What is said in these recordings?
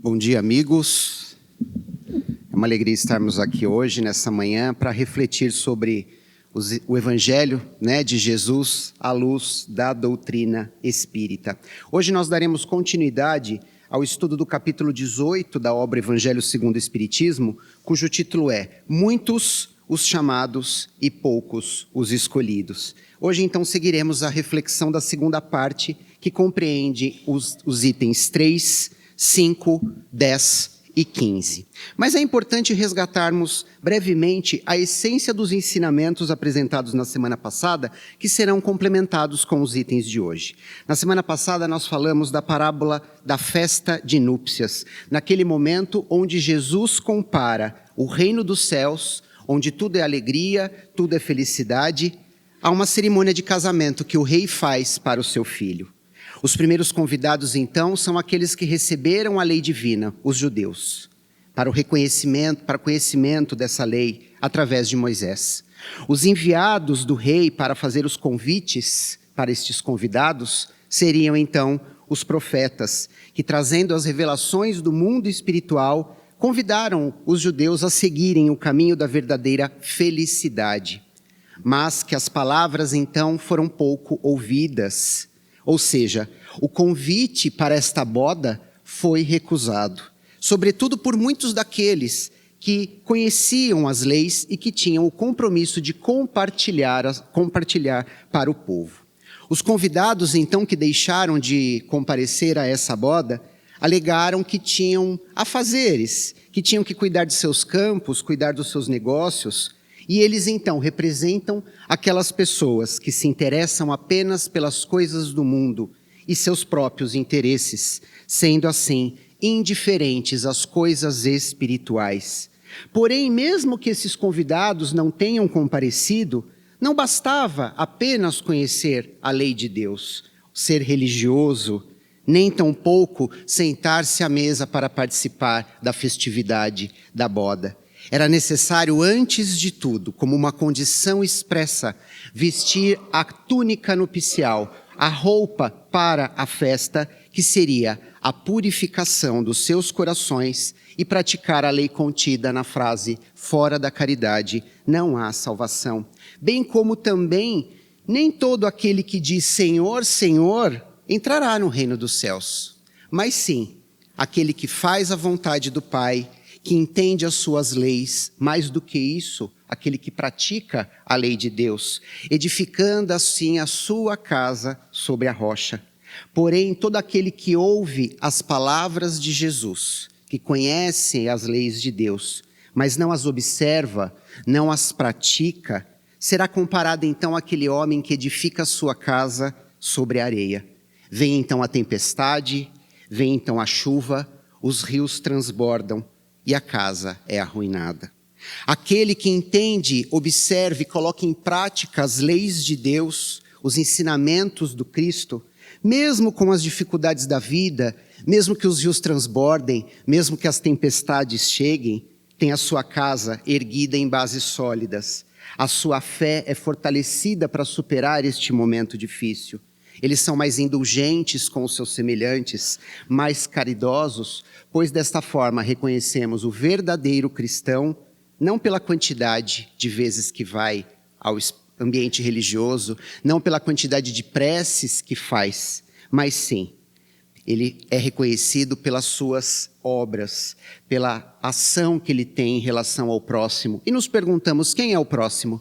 Bom dia, amigos. É uma alegria estarmos aqui hoje, nessa manhã, para refletir sobre o Evangelho, de Jesus à luz da doutrina espírita. Hoje nós daremos continuidade ao estudo do capítulo 18 da obra Evangelho segundo o Espiritismo, cujo título é Muitos os chamados e poucos os escolhidos. Hoje, então, seguiremos a reflexão da segunda parte, que compreende os itens 3, 5, 10 e 15. Mas é importante resgatarmos brevemente a essência dos ensinamentos apresentados na semana passada, que serão complementados com os itens de hoje. Na semana passada nós falamos da parábola da festa de núpcias, naquele momento onde Jesus compara o reino dos céus, onde tudo é alegria, tudo é felicidade, a uma cerimônia de casamento que o rei faz para o seu filho. Os primeiros convidados, então, são aqueles que receberam a lei divina, os judeus, para o reconhecimento, para o conhecimento dessa lei através de Moisés. Os enviados do rei para fazer os convites para estes convidados seriam, então, os profetas, que, trazendo as revelações do mundo espiritual, convidaram os judeus a seguirem o caminho da verdadeira felicidade. Mas que as palavras, então, foram pouco ouvidas. Ou seja, o convite para esta boda foi recusado, sobretudo por muitos daqueles que conheciam as leis e que tinham o compromisso de compartilhar para o povo. Os convidados, então, que deixaram de comparecer a essa boda, alegaram que tinham afazeres, que tinham que cuidar de seus campos, cuidar dos seus negócios. E eles, então, representam aquelas pessoas que se interessam apenas pelas coisas do mundo e seus próprios interesses, sendo assim indiferentes às coisas espirituais. Porém, mesmo que esses convidados não tenham comparecido, não bastava apenas conhecer a lei de Deus, ser religioso, nem tampouco sentar-se à mesa para participar da festividade da boda. Era necessário, antes de tudo, como uma condição expressa, vestir a túnica nupcial, a roupa para a festa, que seria a purificação dos seus corações e praticar a lei contida na frase, fora da caridade não há salvação. Bem como também, nem todo aquele que diz Senhor, Senhor, entrará no reino dos céus, mas sim, aquele que faz a vontade do Pai, que entende as suas leis, mais do que isso, aquele que pratica a lei de Deus, edificando assim a sua casa sobre a rocha. Porém, todo aquele que ouve as palavras de Jesus, que conhece as leis de Deus, mas não as observa, não as pratica, será comparado então àquele homem que edifica a sua casa sobre a areia. Vem então a tempestade, vem então a chuva, os rios transbordam, e a casa é arruinada. Aquele que entende, observe e coloca em prática as leis de Deus, os ensinamentos do Cristo, mesmo com as dificuldades da vida, mesmo que os rios transbordem, mesmo que as tempestades cheguem, tem a sua casa erguida em bases sólidas. A sua fé é fortalecida para superar este momento difícil. Eles são mais indulgentes com os seus semelhantes, mais caridosos, pois desta forma reconhecemos o verdadeiro cristão, não pela quantidade de vezes que vai ao ambiente religioso, não pela quantidade de preces que faz, mas sim, ele é reconhecido pelas suas obras, pela ação que ele tem em relação ao próximo. E nos perguntamos, quem é o próximo?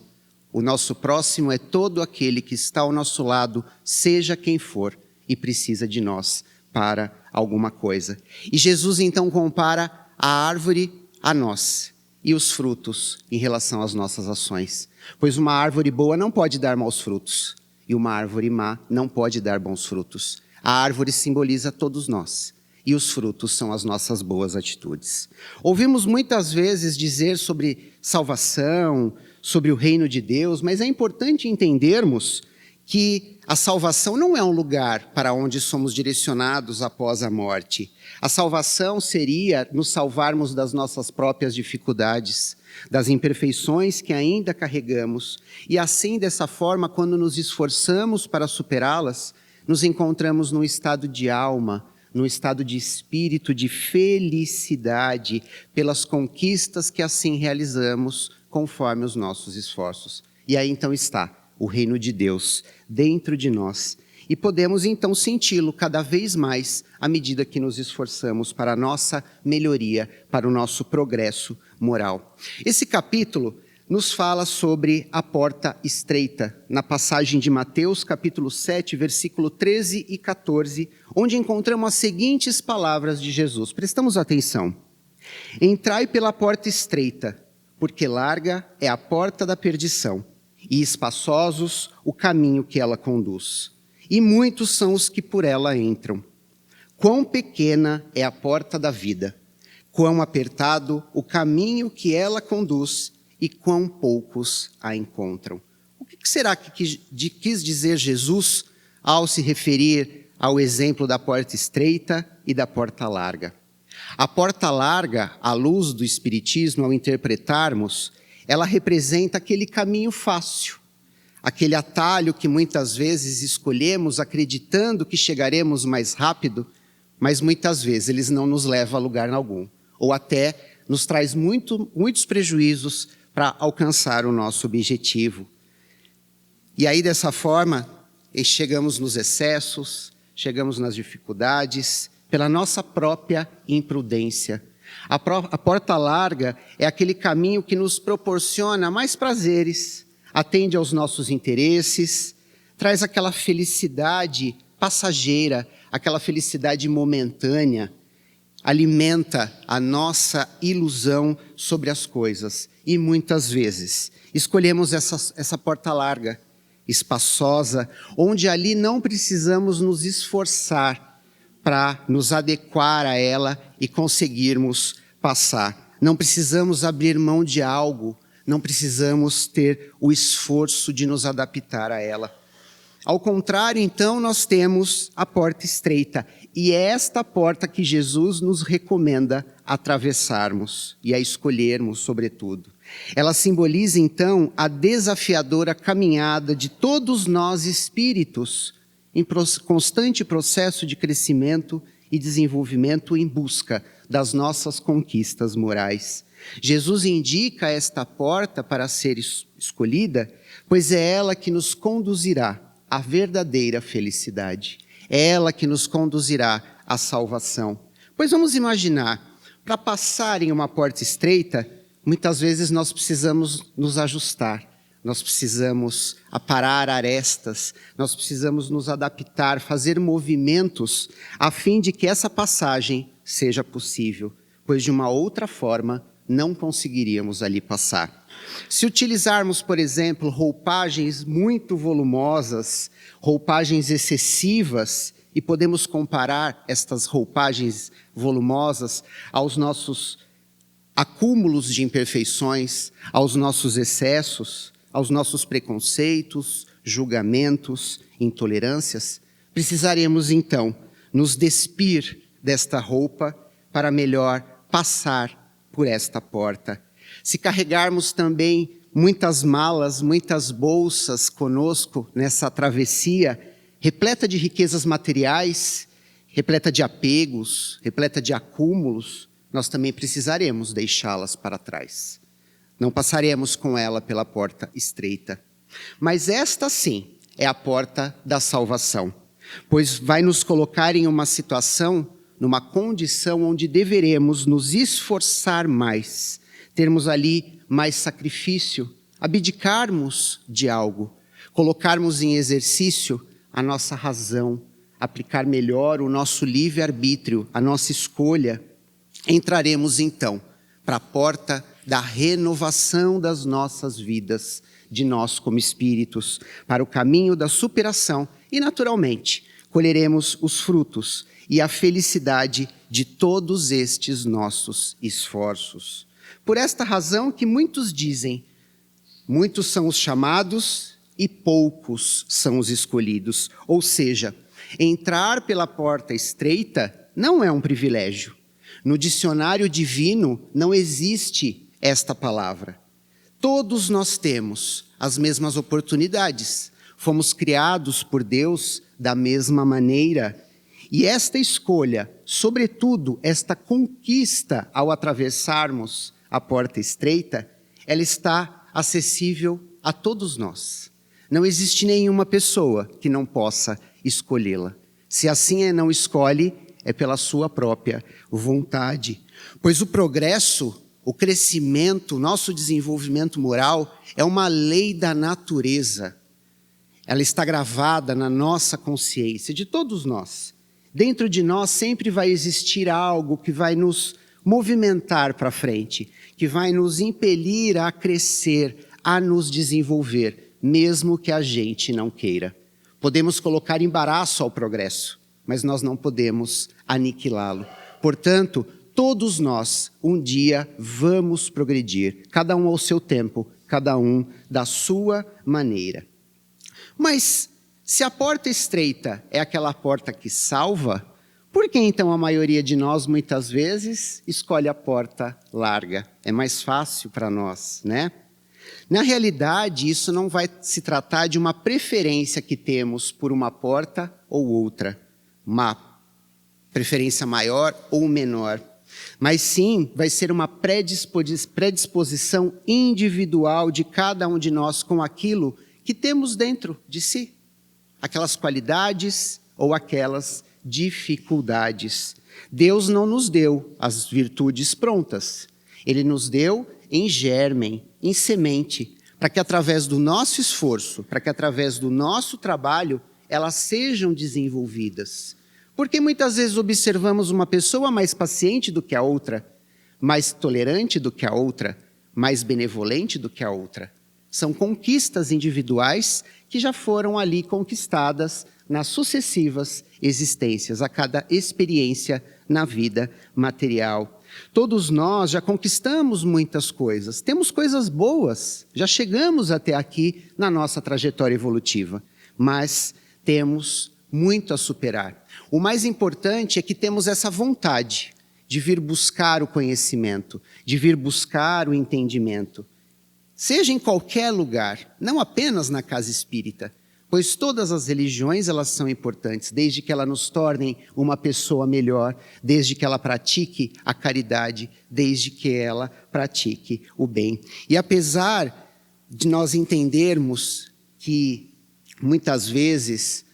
O nosso próximo é todo aquele que está ao nosso lado, seja quem for, e precisa de nós para alguma coisa. E Jesus então compara a árvore a nós e os frutos em relação às nossas ações. Pois uma árvore boa não pode dar maus frutos e uma árvore má não pode dar bons frutos. A árvore simboliza todos nós e os frutos são as nossas boas atitudes. Ouvimos muitas vezes dizer sobre salvação, sobre o reino de Deus, mas é importante entendermos que a salvação não é um lugar para onde somos direcionados após a morte. A salvação seria nos salvarmos das nossas próprias dificuldades, das imperfeições que ainda carregamos, e assim, dessa forma, quando nos esforçamos para superá-las, nos encontramos num estado de alma, num estado de espírito de felicidade pelas conquistas que assim realizamos conforme os nossos esforços. E aí então está o reino de Deus dentro de nós. E podemos então senti-lo cada vez mais à medida que nos esforçamos para a nossa melhoria, para o nosso progresso moral. Esse capítulo nos fala sobre a porta estreita, na passagem de Mateus, capítulo 7, versículo 13 e 14, onde encontramos as seguintes palavras de Jesus. Prestamos atenção. Entrai pela porta estreita, porque larga é a porta da perdição, e espaçosos o caminho que ela conduz. E muitos são os que por ela entram. Quão pequena é a porta da vida, quão apertado o caminho que ela conduz, e quão poucos a encontram. O que será que quis dizer Jesus ao se referir ao exemplo da porta estreita e da porta larga? A porta larga, à luz do Espiritismo, ao interpretarmos, ela representa aquele caminho fácil, aquele atalho que muitas vezes escolhemos acreditando que chegaremos mais rápido, mas muitas vezes eles não nos levam a lugar algum, ou até nos traz muitos prejuízos para alcançar o nosso objetivo. E aí, dessa forma, chegamos nos excessos, chegamos nas dificuldades, pela nossa própria imprudência. A porta larga é aquele caminho que nos proporciona mais prazeres, atende aos nossos interesses, traz aquela felicidade passageira, aquela felicidade momentânea, alimenta a nossa ilusão sobre as coisas. E muitas vezes escolhemos essa porta larga, espaçosa, onde ali não precisamos nos esforçar para nos adequar a ela e conseguirmos passar. Não precisamos abrir mão de algo, não precisamos ter o esforço de nos adaptar a ela. Ao contrário, então, nós temos a porta estreita. E é esta porta que Jesus nos recomenda atravessarmos e a escolhermos, sobretudo. Ela simboliza, então, a desafiadora caminhada de todos nós espíritos em constante processo de crescimento e desenvolvimento em busca das nossas conquistas morais. Jesus indica esta porta para ser escolhida, pois é ela que nos conduzirá à verdadeira felicidade. É ela que nos conduzirá à salvação. Pois vamos imaginar, para passar em uma porta estreita, muitas vezes nós precisamos nos ajustar, nós precisamos aparar arestas, nós precisamos nos adaptar, fazer movimentos, a fim de que essa passagem seja possível, pois de uma outra forma não conseguiríamos ali passar. Se utilizarmos, por exemplo, roupagens muito volumosas, roupagens excessivas, e podemos comparar estas roupagens volumosas aos nossos acúmulos de imperfeições, aos nossos excessos, aos nossos preconceitos, julgamentos, intolerâncias, precisaremos então nos despir desta roupa para melhor passar por esta porta. Se carregarmos também muitas malas, muitas bolsas conosco nessa travessia, repleta de riquezas materiais, repleta de apegos, repleta de acúmulos, nós também precisaremos deixá-las para trás. Não passaremos com ela pela porta estreita. Mas esta sim é a porta da salvação, pois vai nos colocar em uma situação, numa condição onde deveremos nos esforçar mais, termos ali mais sacrifício, abdicarmos de algo, colocarmos em exercício a nossa razão, aplicar melhor o nosso livre-arbítrio, a nossa escolha. Entraremos então para a porta da renovação das nossas vidas, de nós como espíritos, para o caminho da superação e, naturalmente, colheremos os frutos e a felicidade de todos estes nossos esforços. Por esta razão que muitos dizem, muitos são os chamados e poucos são os escolhidos. Ou seja, entrar pela porta estreita não é um privilégio. No dicionário divino não existe esta palavra. Todos nós temos as mesmas oportunidades. Fomos criados por Deus da mesma maneira. E esta escolha, sobretudo esta conquista ao atravessarmos a porta estreita, ela está acessível a todos nós. Não existe nenhuma pessoa que não possa escolhê-la. Se assim não escolhe, é pela sua própria vontade. Pois o progresso, o crescimento, o nosso desenvolvimento moral é uma lei da natureza. Ela está gravada na nossa consciência, de todos nós. Dentro de nós sempre vai existir algo que vai nos movimentar para frente, que vai nos impelir a crescer, a nos desenvolver, mesmo que a gente não queira. Podemos colocar embaraço ao progresso, mas nós não podemos aniquilá-lo. Portanto, todos nós, um dia, vamos progredir, cada um ao seu tempo, cada um da sua maneira. Mas, se a porta estreita é aquela porta que salva, por que então a maioria de nós, muitas vezes, escolhe a porta larga? É mais fácil para nós, né? Na realidade, isso não vai se tratar de uma preferência que temos por uma porta ou outra, uma preferência maior ou menor, mas sim vai ser uma predisposição individual de cada um de nós com aquilo que temos dentro de si, aquelas qualidades ou aquelas dificuldades. Deus não nos deu as virtudes prontas, Ele nos deu em germen, em semente, para que através do nosso esforço, para que através do nosso trabalho, elas sejam desenvolvidas. Porque muitas vezes observamos uma pessoa mais paciente do que a outra, mais tolerante do que a outra, mais benevolente do que a outra. São conquistas individuais que já foram ali conquistadas nas sucessivas existências, a cada experiência na vida material. Todos nós já conquistamos muitas coisas, temos coisas boas, já chegamos até aqui na nossa trajetória evolutiva, mas temos muito a superar. O mais importante é que temos essa vontade de vir buscar o conhecimento, de vir buscar o entendimento, seja em qualquer lugar, não apenas na casa espírita, pois todas as religiões elas são importantes, desde que elas nos tornem uma pessoa melhor, desde que ela pratique a caridade, desde que ela pratique o bem. E apesar de nós entendermos que muitas vezes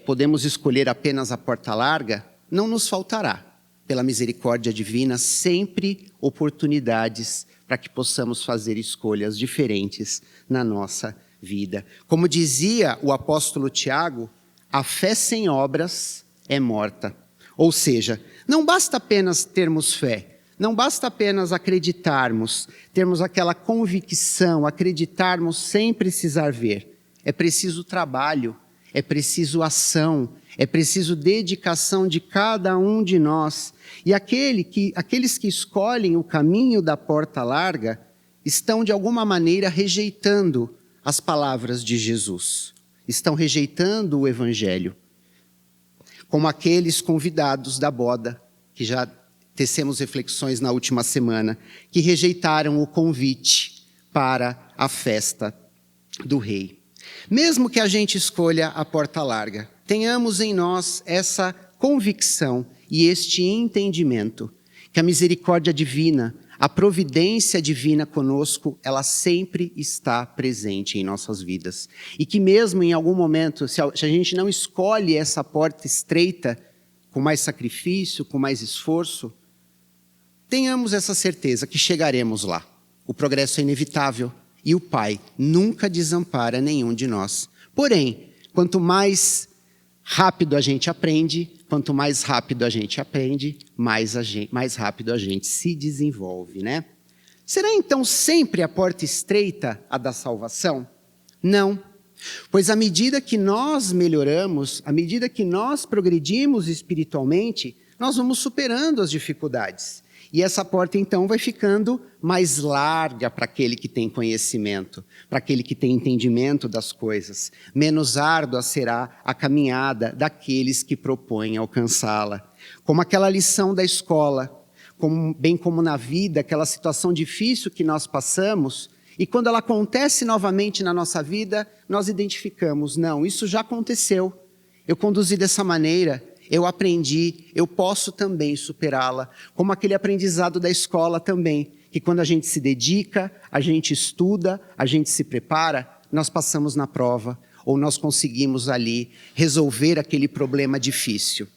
podemos escolher apenas a porta larga, não nos faltará, pela misericórdia divina, sempre oportunidades para que possamos fazer escolhas diferentes na nossa vida. Como dizia o apóstolo Tiago, a fé sem obras é morta. Ou seja, não basta apenas termos fé, não basta apenas acreditarmos, termos aquela convicção, acreditarmos sem precisar ver. É preciso trabalho, é preciso ação, é preciso dedicação de cada um de nós. E aqueles que escolhem o caminho da porta larga estão de alguma maneira rejeitando as palavras de Jesus, estão rejeitando o Evangelho, como aqueles convidados da boda, que já tecemos reflexões na última semana, que rejeitaram o convite para a festa do rei. Mesmo que a gente escolha a porta larga, tenhamos em nós essa convicção e este entendimento, que a misericórdia divina, a providência divina conosco, ela sempre está presente em nossas vidas. E que mesmo em algum momento, se a gente não escolhe essa porta estreita, com mais sacrifício, com mais esforço, tenhamos essa certeza que chegaremos lá. O progresso é inevitável e o Pai nunca desampara nenhum de nós. Porém, quanto mais rápido a gente aprende, quanto mais rápido a gente aprende, mais rápido a gente se desenvolve, né? Será então sempre a porta estreita a da salvação? Não. Pois à medida que nós melhoramos, à medida que nós progredimos espiritualmente, nós vamos superando as dificuldades. E essa porta então vai ficando mais larga para aquele que tem conhecimento, para aquele que tem entendimento das coisas. Menos árdua será a caminhada daqueles que propõem alcançá-la. Como aquela lição da escola, bem como na vida, aquela situação difícil que nós passamos, e quando ela acontece novamente na nossa vida, nós identificamos, não, isso já aconteceu, eu conduzi dessa maneira, eu aprendi, eu posso também superá-la, como aquele aprendizado da escola também, que quando a gente se dedica, a gente estuda, a gente se prepara, nós passamos na prova, ou nós conseguimos ali resolver aquele problema difícil.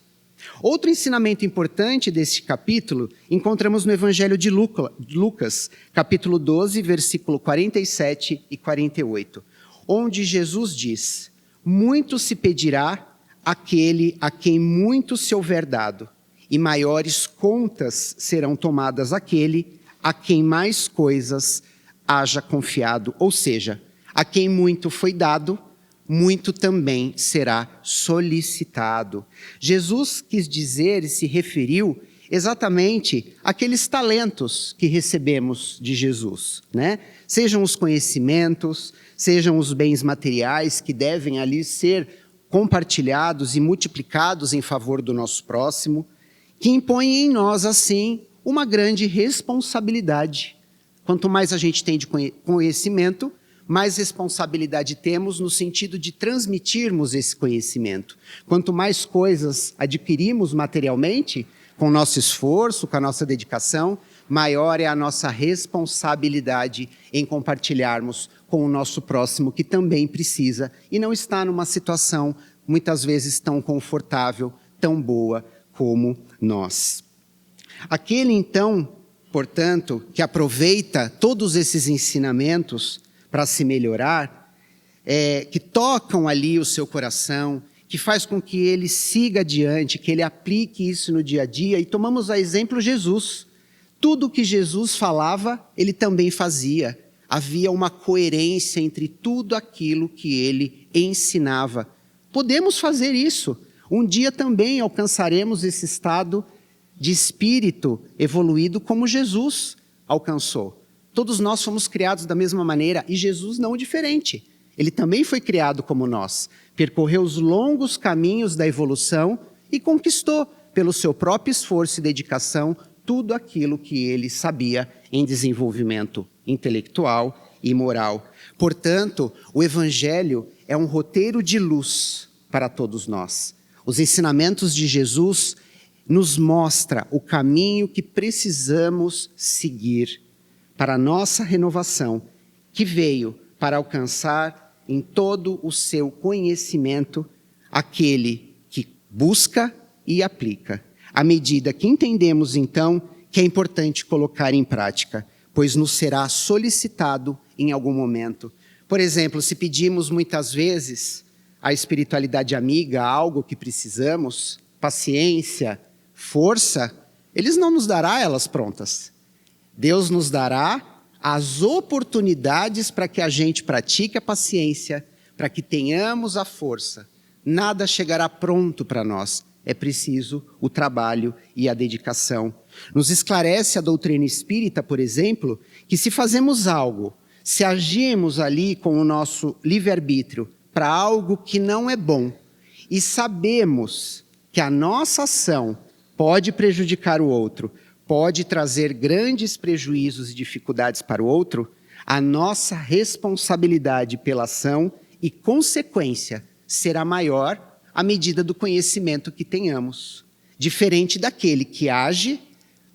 Outro ensinamento importante deste capítulo encontramos no Evangelho de Lucas, capítulo 12, versículo 47 e 48, onde Jesus diz: muito se pedirá àquele a quem muito se houver dado, e maiores contas serão tomadas àquele a quem mais coisas haja confiado. Ou seja, a quem muito foi dado, muito também será solicitado. Jesus quis dizer e se referiu exatamente àqueles talentos que recebemos de Jesus, né? Sejam os conhecimentos, sejam os bens materiais que devem ali ser compartilhados e multiplicados em favor do nosso próximo, que impõem em nós, assim, uma grande responsabilidade. Quanto mais a gente tem de conhecimento, mais responsabilidade temos no sentido de transmitirmos esse conhecimento. Quanto mais coisas adquirimos materialmente, com o nosso esforço, com a nossa dedicação, maior é a nossa responsabilidade em compartilharmos com o nosso próximo, que também precisa e não está numa situação, muitas vezes, tão confortável, tão boa como nós. Aquele, então, portanto, que aproveita todos esses ensinamentos para se melhorar, que tocam ali o seu coração, que faz com que ele siga adiante, que ele aplique isso no dia a dia. E tomamos a exemplo Jesus. Tudo que Jesus falava, ele também fazia. Havia uma coerência entre tudo aquilo que ele ensinava. Podemos fazer isso. Um dia também alcançaremos esse estado de espírito evoluído como Jesus alcançou. Todos nós fomos criados da mesma maneira e Jesus não diferente. Ele também foi criado como nós, percorreu os longos caminhos da evolução e conquistou, pelo seu próprio esforço e dedicação, tudo aquilo que ele sabia em desenvolvimento intelectual e moral. Portanto, o Evangelho é um roteiro de luz para todos nós. Os ensinamentos de Jesus nos mostram o caminho que precisamos seguir para a nossa renovação, que veio para alcançar em todo o seu conhecimento aquele que busca e aplica. À medida que entendemos, então, que é importante colocar em prática, pois nos será solicitado em algum momento. Por exemplo, se pedimos muitas vezes a espiritualidade amiga, algo que precisamos, paciência, força, eles não nos dará elas prontas. Deus nos dará as oportunidades para que a gente pratique a paciência, para que tenhamos a força. Nada chegará pronto para nós. É preciso o trabalho e a dedicação. Nos esclarece a doutrina espírita, por exemplo, que se fazemos algo, se agimos ali com o nosso livre-arbítrio para algo que não é bom, e sabemos que a nossa ação pode prejudicar o outro, pode trazer grandes prejuízos e dificuldades para o outro, a nossa responsabilidade pela ação e consequência será maior à medida do conhecimento que tenhamos. Diferente daquele que age,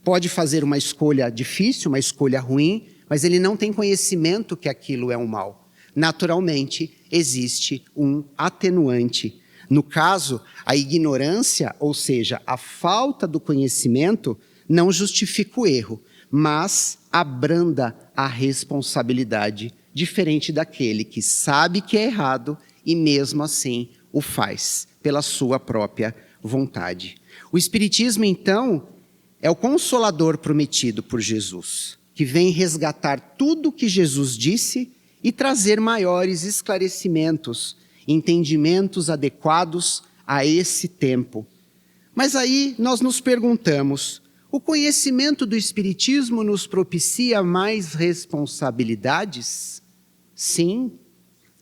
pode fazer uma escolha difícil, uma escolha ruim, mas ele não tem conhecimento que aquilo é um mal. Naturalmente, existe um atenuante. No caso, a ignorância, ou seja, a falta do conhecimento, não justifica o erro, mas abranda a responsabilidade, diferente daquele que sabe que é errado e mesmo assim o faz, pela sua própria vontade. O Espiritismo, então, é o consolador prometido por Jesus, que vem resgatar tudo o que Jesus disse e trazer maiores esclarecimentos, entendimentos adequados a esse tempo. Mas aí nós nos perguntamos, o conhecimento do Espiritismo nos propicia mais responsabilidades? Sim,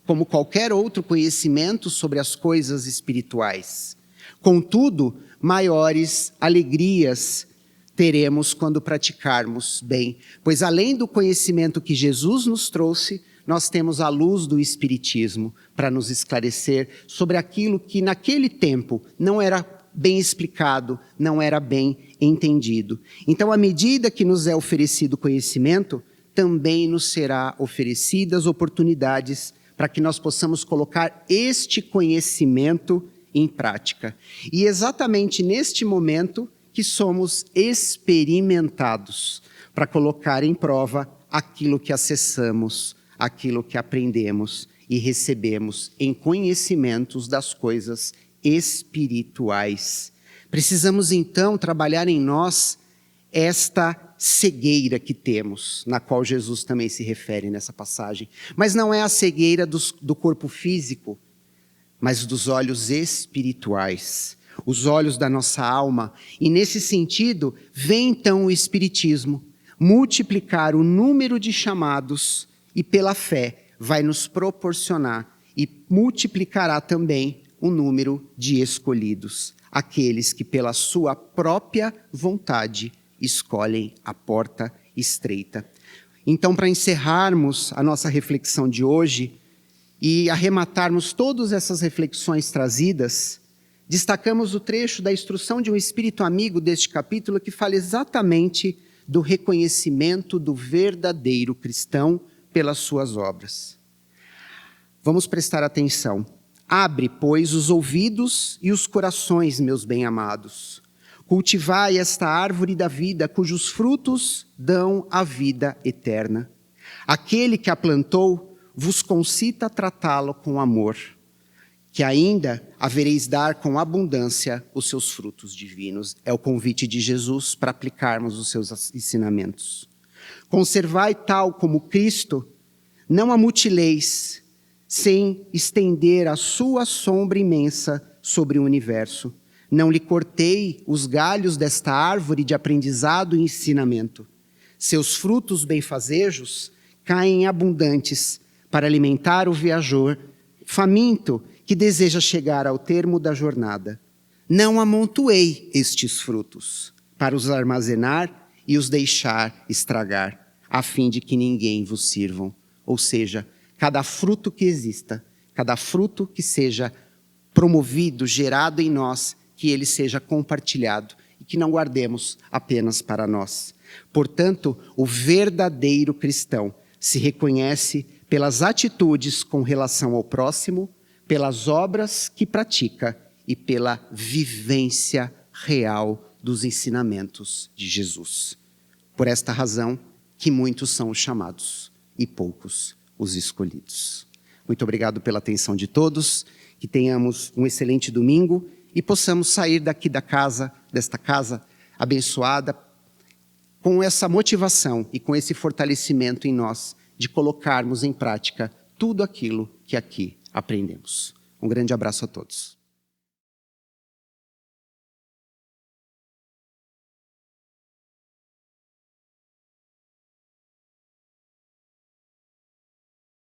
como qualquer outro conhecimento sobre as coisas espirituais. Contudo, maiores alegrias teremos quando praticarmos bem, pois além do conhecimento que Jesus nos trouxe, nós temos a luz do Espiritismo para nos esclarecer sobre aquilo que naquele tempo não era bem explicado, não era bem entendido. Então, à medida que nos é oferecido conhecimento, também nos será oferecidas oportunidades para que nós possamos colocar este conhecimento em prática. E exatamente neste momento que somos experimentados para colocar em prova aquilo que acessamos, aquilo que aprendemos e recebemos em conhecimentos das coisas espirituais. Precisamos então trabalhar em nós esta cegueira que temos, na qual Jesus também se refere nessa passagem. Mas não é a cegueira do corpo físico, mas dos olhos espirituais, os olhos da nossa alma. E nesse sentido, vem então o Espiritismo multiplicar o número de chamados e pela fé vai nos proporcionar e multiplicará também o número de escolhidos, aqueles que pela sua própria vontade escolhem a porta estreita. Então, para encerrarmos a nossa reflexão de hoje e arrematarmos todas essas reflexões trazidas, destacamos o trecho da instrução de um espírito amigo deste capítulo que fala exatamente do reconhecimento do verdadeiro cristão pelas suas obras. Vamos prestar atenção. Abre, pois, os ouvidos e os corações, meus bem-amados. Cultivai esta árvore da vida, cujos frutos dão a vida eterna. Aquele que a plantou vos concita tratá-lo com amor, que ainda havereis dar com abundância os seus frutos divinos. É o convite de Jesus para aplicarmos os seus ensinamentos. Conservai tal como Cristo, não a mutileis, sem estender a sua sombra imensa sobre o universo. Não lhe cortei os galhos desta árvore de aprendizado e ensinamento. Seus frutos benfazejos caem abundantes para alimentar o viajor faminto que deseja chegar ao termo da jornada. Não amontoei estes frutos para os armazenar e os deixar estragar, a fim de que ninguém vos sirvam. Ou seja, cada fruto que exista, cada fruto que seja promovido, gerado em nós, que ele seja compartilhado e que não guardemos apenas para nós. Portanto, o verdadeiro cristão se reconhece pelas atitudes com relação ao próximo, pelas obras que pratica e pela vivência real dos ensinamentos de Jesus. Por esta razão que muitos são os chamados e poucos os escolhidos. Muito obrigado pela atenção de todos, que tenhamos um excelente domingo e possamos sair daqui desta casa abençoada, com essa motivação e com esse fortalecimento em nós de colocarmos em prática tudo aquilo que aqui aprendemos. Um grande abraço a todos.